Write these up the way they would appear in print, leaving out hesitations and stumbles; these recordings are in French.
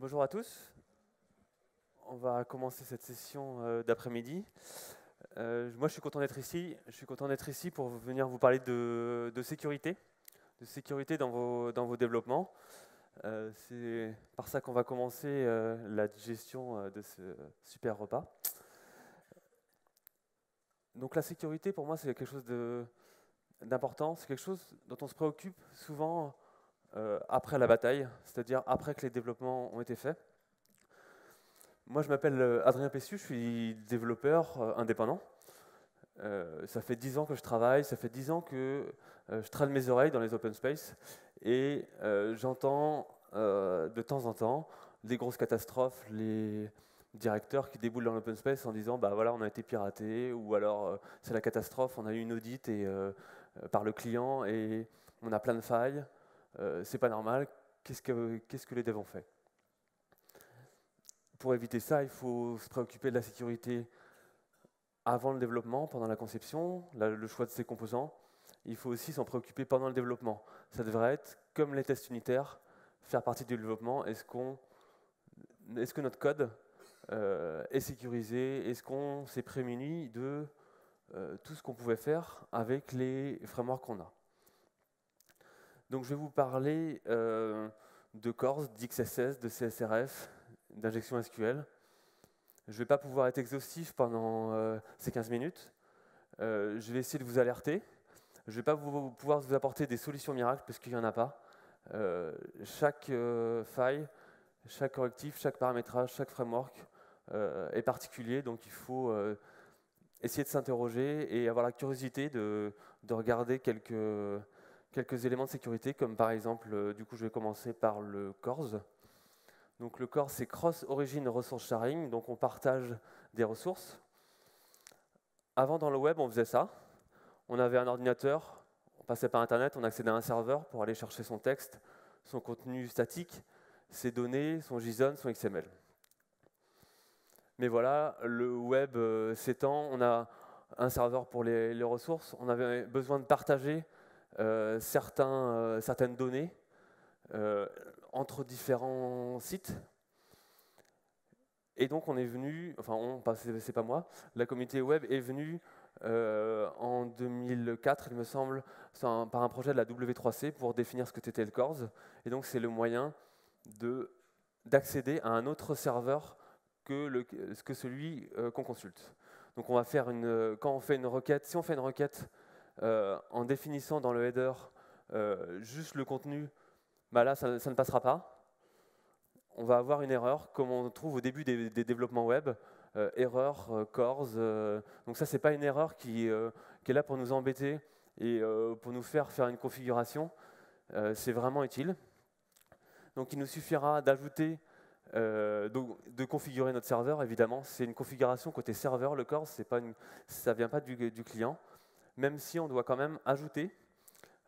Bonjour à tous. On va commencer cette session d'après-midi. Moi, je suis content d'être ici. Je suis content d'être ici pour venir vous parler de sécurité dans vos développements. C'est par ça qu'on va commencer la digestion de ce super repas. Donc la sécurité, pour moi, c'est quelque chose d'important. C'est quelque chose dont on se préoccupe souvent après la bataille, c'est-à-dire après que les développements ont été faits. Moi, je m'appelle Adrien Pessu, je suis développeur indépendant. Ça fait 10 ans que je travaille, ça fait 10 ans que je traîne mes oreilles dans les open space et j'entends de temps en temps des grosses catastrophes, les directeurs qui déboulent dans l'open space en disant bah voilà, on a été piraté, ou alors c'est la catastrophe, on a eu une audit par le client et on a plein de failles, c'est pas normal, qu'est-ce que les devs ont fait? Pour éviter ça, il faut se préoccuper de la sécurité avant le développement, pendant la conception, le choix de ses composants. Il faut aussi s'en préoccuper pendant le développement. Ça devrait être, comme les tests unitaires, faire partie du développement. Est-ce que notre code est sécurisé? Est-ce qu'on s'est prémuni de tout ce qu'on pouvait faire avec les frameworks qu'on a? Donc je vais vous parler de CORS, d'XSS, de CSRF, d'injection SQL. Je ne vais pas pouvoir être exhaustif pendant ces 15 minutes. Je vais essayer de vous alerter. Je ne vais pas pouvoir vous apporter des solutions miracles parce qu'il n'y en a pas. Chaque faille, chaque correctif, chaque paramétrage, chaque framework est particulier. Donc il faut essayer de s'interroger et avoir la curiosité de regarder quelques éléments de sécurité, comme par exemple, du coup je vais commencer par le CORS. Donc le CORS, c'est Cross Origin Resource Sharing, donc on partage des ressources. Avant, dans le web, on faisait ça. On avait un ordinateur, on passait par Internet, on accédait à un serveur pour aller chercher son texte, son contenu statique, ses données, son JSON, son XML. Mais voilà, le web s'étend, on a un serveur pour les ressources, on avait besoin de partager certaines données entre différents sites. Et donc on est venu, enfin c'est pas moi, la communauté web est venue en 2004, il me semble, par un projet de la W3C pour définir ce que était le CORS. Et donc c'est le moyen d'accéder à un autre serveur que celui qu'on consulte. Donc on va faire quand on fait une requête, si on fait une requête en définissant dans le header juste le contenu, bah là ça ne passera pas. On va avoir une erreur, comme on trouve au début des développements web, erreur, CORS. Donc ça, ce n'est pas une erreur qui est là pour nous embêter et pour nous faire une configuration. C'est vraiment utile. Donc il nous suffira d'ajouter, de configurer notre serveur, évidemment. C'est une configuration côté serveur, le CORS, ça ne vient pas du client, même si on doit quand même ajouter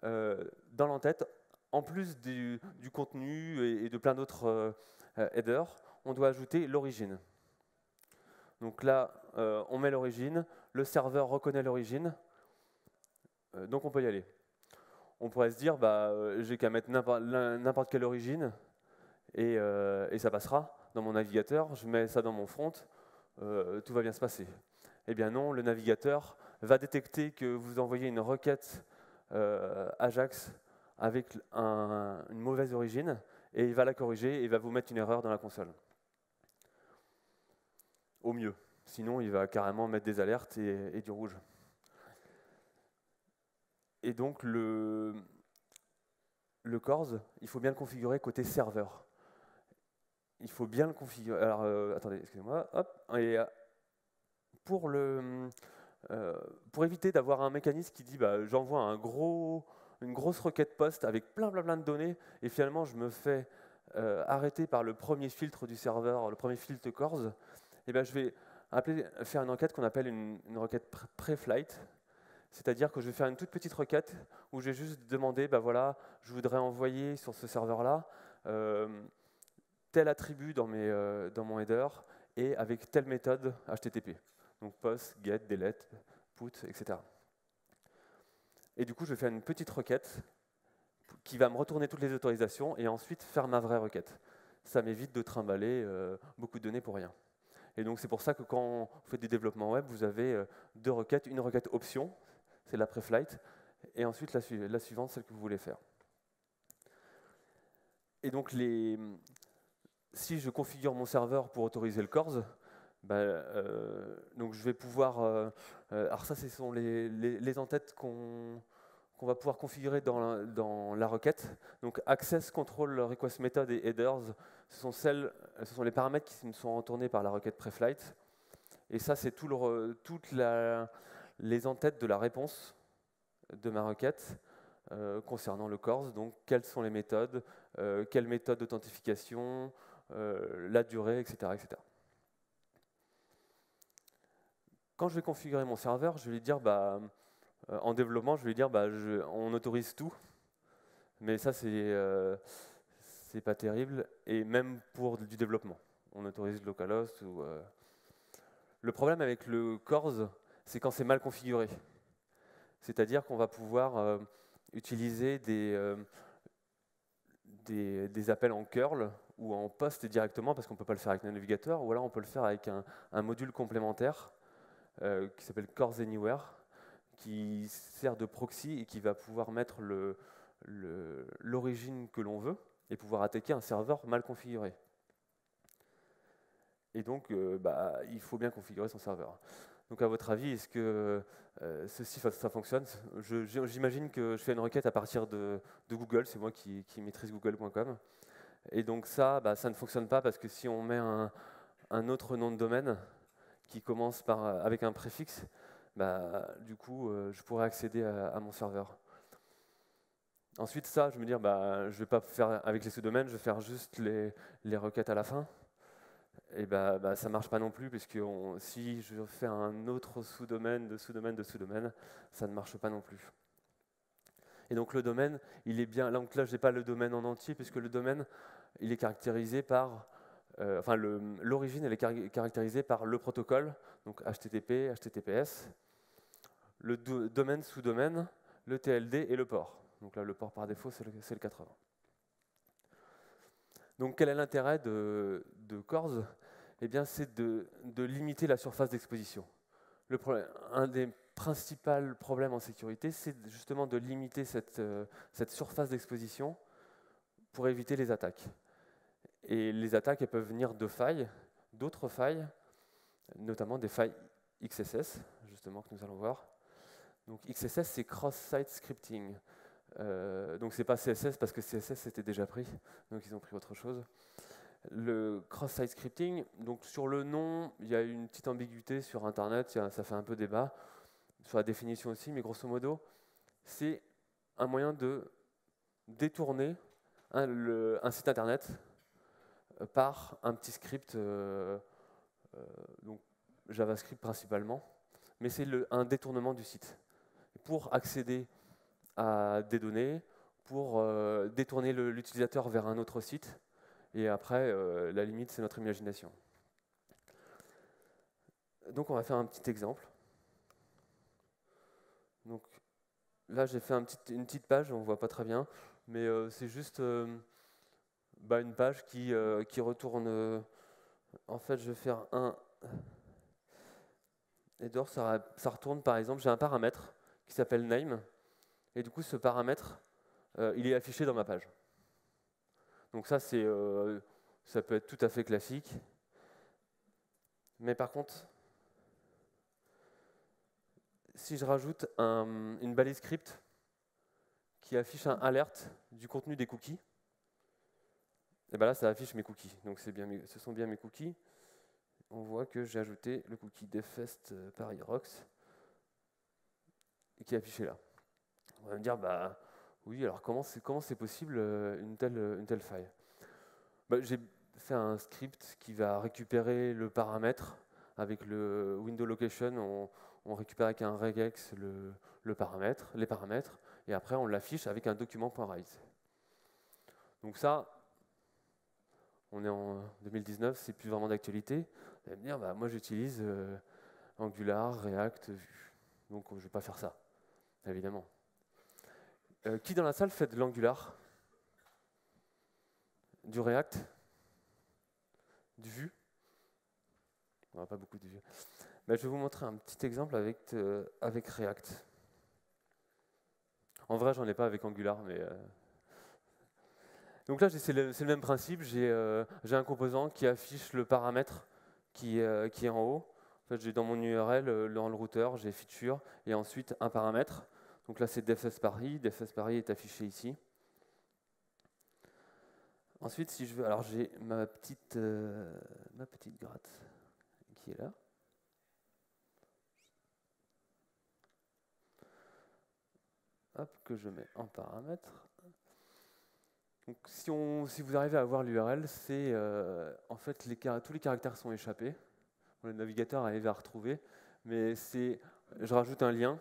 dans l'entête, en plus du contenu et de plein d'autres headers, on doit ajouter l'origine. Donc là, on met l'origine, le serveur reconnaît l'origine, donc on peut y aller. On pourrait se dire, j'ai qu'à mettre n'importe quelle origine et ça passera dans mon navigateur, je mets ça dans mon front, tout va bien se passer. Eh bien non, le navigateur va détecter que vous envoyez une requête Ajax avec une mauvaise origine, et il va la corriger et il va vous mettre une erreur dans la console. Au mieux. Sinon, il va carrément mettre des alertes et du rouge. Et donc, le CORS, il faut bien le configurer côté serveur. Il faut bien le configurer. Alors, attendez, excusez-moi. Hop. Et pour éviter d'avoir un mécanisme qui dit j'envoie une grosse requête post avec plein de données, et finalement je me fais arrêter par le premier filtre du serveur, le premier filtre CORS, et je vais faire une requête qu'on appelle une requête pré-flight, c'est-à-dire que je vais faire une toute petite requête où je vais juste demander, voilà, je voudrais envoyer sur ce serveur-là tel attribut dans mon header et avec telle méthode HTTP. Donc post, get, delete, put, etc. Et du coup, je vais faire une petite requête qui va me retourner toutes les autorisations et ensuite faire ma vraie requête. ça m'évite de trimballer beaucoup de données pour rien. Et donc c'est pour ça que quand vous faites du développement web, vous avez deux requêtes, une requête option, c'est la preflight, et ensuite la suivante, celle que vous voulez faire. Et donc si je configure mon serveur pour autoriser le CORS, donc je vais pouvoir... alors ça, ce sont les entêtes qu'on va pouvoir configurer dans la requête. Donc Access, Control, Request Method et Headers, ce sont les paramètres qui me sont retournés par la requête preflight. Et ça, c'est toutes les entêtes de la réponse de ma requête concernant le CORS. Donc quelles sont les méthodes, quelle méthode d'authentification, la durée, etc., etc. Quand je vais configurer mon serveur, je vais lui dire, en développement, je vais lui dire, on autorise tout. Mais ça, c'est pas terrible. Et même pour du développement, on autorise localhost. Le problème avec le CORS, c'est quand c'est mal configuré. C'est-à-dire qu'on va pouvoir utiliser des appels en curl ou en post directement, parce qu'on ne peut pas le faire avec un navigateur, ou alors on peut le faire avec un module complémentaire qui s'appelle CORS Anywhere, qui sert de proxy et qui va pouvoir mettre l'origine que l'on veut et pouvoir attaquer un serveur mal configuré. Et donc, il faut bien configurer son serveur. Donc, à votre avis, est-ce que ça fonctionne? J'imagine que je fais une requête à partir de Google, c'est moi qui maîtrise google.com. Et donc ça ne fonctionne pas parce que si on met un autre nom de domaine qui commence avec un préfixe, du coup, je pourrais accéder à mon serveur. Ensuite, ça, je me dis, je ne vais pas faire avec les sous-domaines, je vais faire juste les requêtes à la fin. Et ça ne marche pas non plus, puisque si je fais un autre sous-domaine de sous-domaine de sous-domaine, ça ne marche pas non plus. Et donc le domaine, il est bien. Donc là, je n'ai pas le domaine en entier, puisque le domaine, il est caractérisé par. L'origine, elle est caractérisée par le protocole, donc HTTP, HTTPS, le domaine, sous-domaine, le TLD et le port. Donc là, le port par défaut, c'est le 80. Donc quel est l'intérêt de CORS? Eh bien, c'est de limiter la surface d'exposition. Un des principaux problèmes en sécurité, c'est justement de limiter cette surface d'exposition pour éviter les attaques. Et les attaques, elles peuvent venir de failles, d'autres failles, notamment des failles XSS, justement, que nous allons voir. Donc XSS, c'est Cross-Site Scripting. Donc c'est pas CSS parce que CSS c'était déjà pris, donc ils ont pris autre chose. Le cross-site scripting, donc sur le nom, il y a une petite ambiguïté sur Internet, ça fait un peu débat, sur la définition aussi, mais grosso modo, c'est un moyen de détourner un site Internet par un petit script, donc JavaScript principalement, mais c'est un détournement du site. Pour accéder à des données, pour détourner l'utilisateur vers un autre site, et après, la limite, c'est notre imagination. Donc, on va faire un petit exemple. Donc, là, j'ai fait une petite page, on ne voit pas très bien, mais c'est juste une page qui retourne... en fait, je vais faire un header, ça retourne, par exemple, j'ai un paramètre qui s'appelle name, et du coup, ce paramètre, il est affiché dans ma page. Donc ça peut être tout à fait classique. Mais par contre, si je rajoute une balise script qui affiche un alert du contenu des cookies, et bien là, ça affiche mes cookies. Donc ce sont bien mes cookies. On voit que j'ai ajouté le cookie defest Paris Rocks qui est affiché là. On va me dire, oui, alors comment c'est possible une telle faille? J'ai fait un script qui va récupérer le paramètre avec le window location. On récupère avec un regex les paramètres, et après on l'affiche avec un document.write. Donc ça, on est en 2019, c'est plus vraiment d'actualité. Vous allez me dire, moi j'utilise Angular, React, Vue. Donc je ne vais pas faire ça, évidemment. Qui dans la salle fait de l'Angular? Du React? vues. On n'a pas beaucoup de vues. Mais je vais vous montrer un petit exemple avec React. En vrai, j'en ai pas avec Angular, mais... Donc là, c'est le même principe. J'ai un composant qui affiche le paramètre qui est en haut. En fait, j'ai dans mon URL, dans le routeur, j'ai feature, et ensuite un paramètre. Donc là, c'est DevSpaRI. DevSpaRI est affiché ici. Ensuite, si je veux... Alors, j'ai ma petite gratte qui est là. Hop, que je mets en paramètre. Donc, si vous arrivez à voir l'URL, c'est en fait tous les caractères sont échappés. Bon, le navigateur arrive à retrouver, mais je rajoute un lien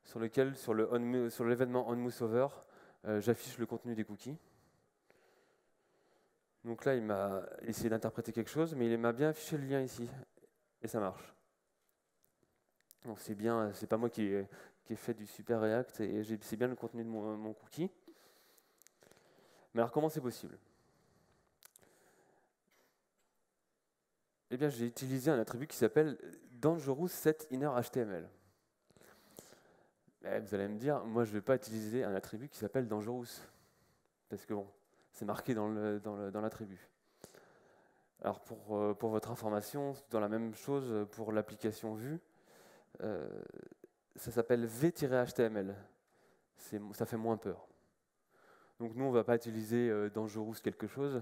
sur lequel, sur l'événement onMooseOver, j'affiche le contenu des cookies. Donc là, il m'a essayé d'interpréter quelque chose, mais il m'a bien affiché le lien ici, et ça marche. Donc c'est bien, c'est pas moi qui ai fait du super React, et c'est bien le contenu de mon cookie. Mais alors, comment c'est possible? Eh bien, j'ai utilisé un attribut qui s'appelle dangerousSetInnerHTML. Vous allez me dire, moi, je ne vais pas utiliser un attribut qui s'appelle dangerous, parce que bon, c'est marqué dans l'attribut. Alors, pour votre information, dans la même chose pour l'application vue, ça s'appelle v-html. Ça fait moins peur. Donc nous, on ne va pas utiliser dangerous quelque chose,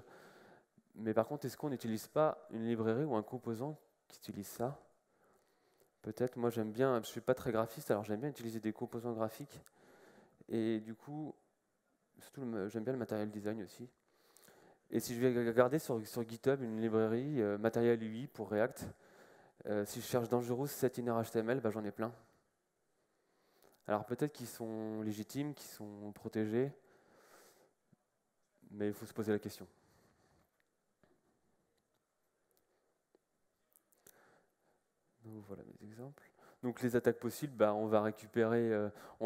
mais par contre, est-ce qu'on n'utilise pas une librairie ou un composant qui utilise ça? Peut-être, moi j'aime bien, je ne suis pas très graphiste, alors j'aime bien utiliser des composants graphiques. Et du coup, surtout j'aime bien le Material Design aussi. Et si je vais regarder sur GitHub une librairie Material UI pour React, si je cherche Dangerous SetInnerHTML, j'en ai plein. Alors peut-être qu'ils sont légitimes, qu'ils sont protégés, mais il faut se poser la question. Donc voilà mes exemples. Donc les attaques possibles, on va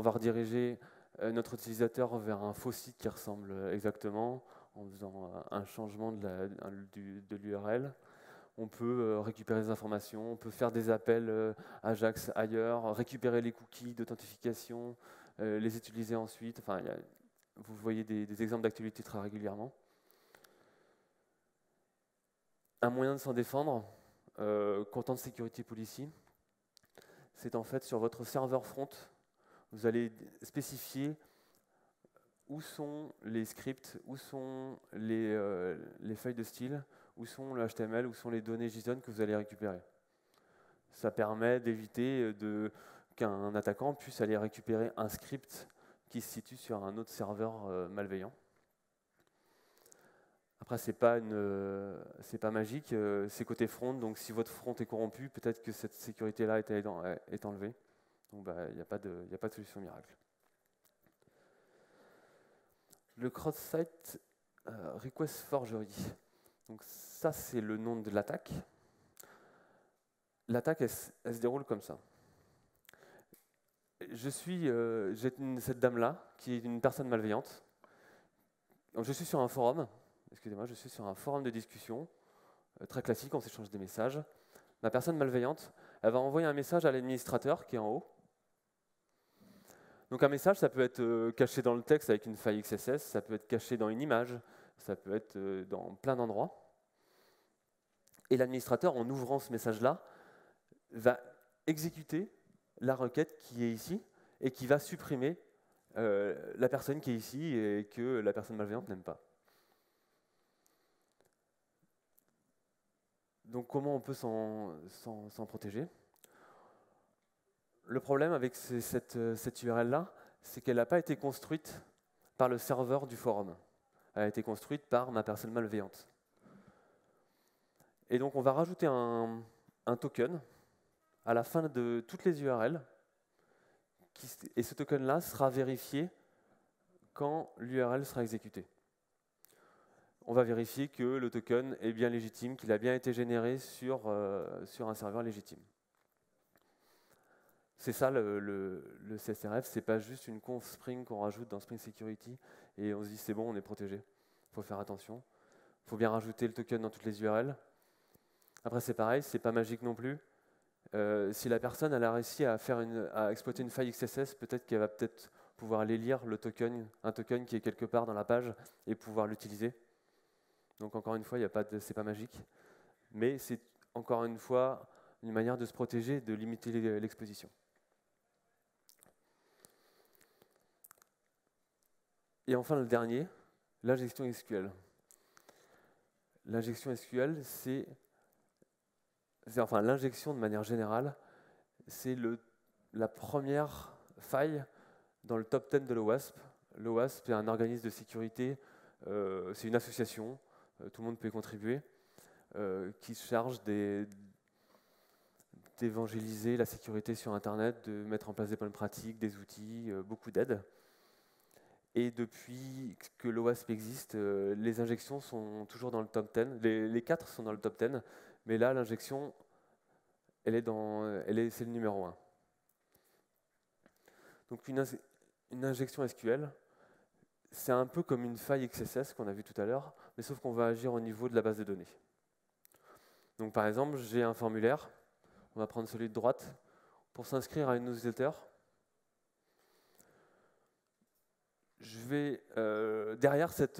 rediriger notre utilisateur vers un faux site qui ressemble exactement en faisant un changement de l'URL. On peut récupérer des informations, on peut faire des appels Ajax ailleurs, récupérer les cookies d'authentification, les utiliser ensuite. Enfin, vous voyez des exemples d'actualité très régulièrement. Un moyen de s'en défendre, Content Security Policy, c'est en fait sur votre serveur front, vous allez spécifier où sont les scripts, où sont les feuilles de style, où sont le HTML, où sont les données JSON que vous allez récupérer. Ça permet d'éviter qu'un attaquant puisse aller récupérer un script qui se situe sur un autre serveur malveillant. Après, c'est pas magique, c'est côté front, donc si votre front est corrompu, peut-être que cette sécurité-là est enlevée. Donc il n'y a pas de solution miracle. Le cross-site request forgery. Donc ça, c'est le nom de l'attaque. L'attaque, elle se déroule comme ça. J'ai cette dame-là, qui est une personne malveillante. Donc, je suis sur un forum, excusez-moi, je suis sur un forum de discussion, très classique, on s'échange des messages. La personne malveillante, elle va envoyer un message à l'administrateur qui est en haut. Donc un message, ça peut être caché dans le texte avec une faille XSS, ça peut être caché dans une image, ça peut être dans plein d'endroits. Et l'administrateur, en ouvrant ce message-là, va exécuter la requête qui est ici et qui va supprimer la personne qui est ici et que la personne malveillante n'aime pas. Donc comment on peut s'en protéger? Le problème avec cette URL-là, c'est qu'elle n'a pas été construite par le serveur du forum. Elle a été construite par ma personne malveillante. Et donc on va rajouter un token à la fin de toutes les URL, et ce token-là sera vérifié quand l'URL sera exécutée. On va vérifier que le token est bien légitime, qu'il a bien été généré sur un serveur légitime. C'est ça le CSRF, c'est pas juste une conf Spring qu'on rajoute dans Spring Security et on se dit c'est bon, on est protégé. Il faut faire attention. Il faut bien rajouter le token dans toutes les URL. Après, c'est pareil, c'est pas magique non plus. Si la personne elle a réussi à exploiter une faille XSS, peut-être qu'elle va peut-être pouvoir aller lire un token qui est quelque part dans la page et pouvoir l'utiliser. Donc encore une fois, c'est pas magique, mais c'est encore une fois une manière de se protéger, de limiter l'exposition. Et enfin le dernier, l'injection SQL. L'injection SQL, enfin l'injection de manière générale, c'est la première faille dans le top 10 de l'OWASP. L'OWASP est un organisme de sécurité, c'est une association, tout le monde peut y contribuer, qui se charge d'évangéliser la sécurité sur Internet, de mettre en place des bonnes pratiques, des outils, beaucoup d'aide. Et depuis que l'OWASP existe, les injections sont toujours dans le top 10. Les 4 sont dans le top 10, mais là, l'injection, c'est le numéro 1. Donc une injection SQL, c'est un peu comme une faille XSS qu'on a vu tout à l'heure, mais sauf qu'on va agir au niveau de la base de données. Donc par exemple, j'ai un formulaire, on va prendre celui de droite, pour s'inscrire à une newsletter. Derrière cette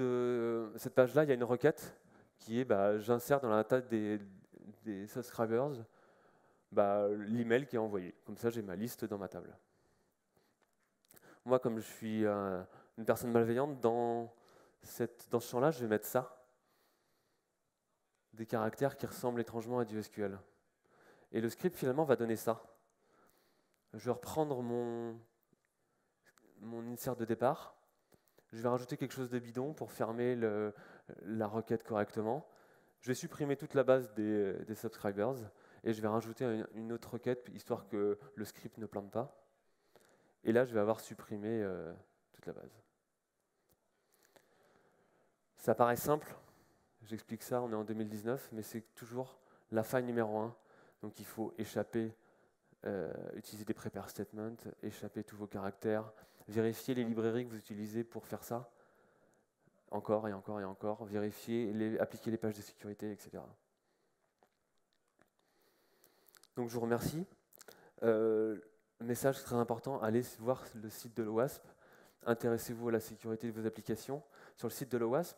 page-là, il y a une requête qui est j'insère dans la table des subscribers l'email qui est envoyé. Comme ça, j'ai ma liste dans ma table. Moi, comme je suis une personne malveillante, dans ce champ-là, je vais mettre ça. Des caractères qui ressemblent étrangement à du SQL. Et le script, finalement, va donner ça. Je vais reprendre mon insert de départ. Je vais rajouter quelque chose de bidon pour fermer la requête correctement. Je vais supprimer toute la base des subscribers et je vais rajouter une autre requête, histoire que le script ne plante pas. Et là, je vais avoir supprimé toute la base. Ça paraît simple, j'explique ça, on est en 2019, mais c'est toujours la faille numéro 1. Donc il faut échapper, utiliser des prepare statements, échapper tous vos caractères, vérifier les librairies que vous utilisez pour faire ça, encore et encore et encore, vérifier, appliquer les pages de sécurité, etc. Donc je vous remercie. Message très important, allez voir le site de l'OWASP, intéressez-vous à la sécurité de vos applications. Sur le site de l'OWASP,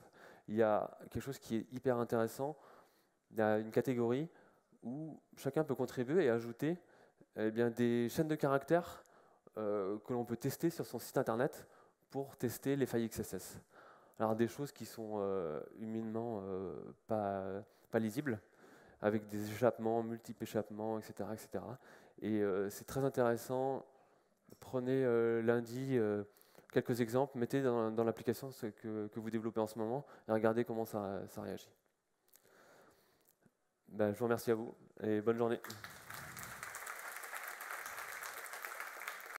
il y a quelque chose qui est hyper intéressant. Il y a une catégorie où chacun peut contribuer et ajouter des chaînes de caractères que l'on peut tester sur son site internet pour tester les failles XSS. Alors des choses qui sont humainement pas lisibles, avec des échappements, multiples échappements, etc. etc. Et c'est très intéressant. Prenez lundi quelques exemples, mettez dans l'application ce que vous développez en ce moment et regardez comment ça réagit. Je vous remercie à vous et bonne journée.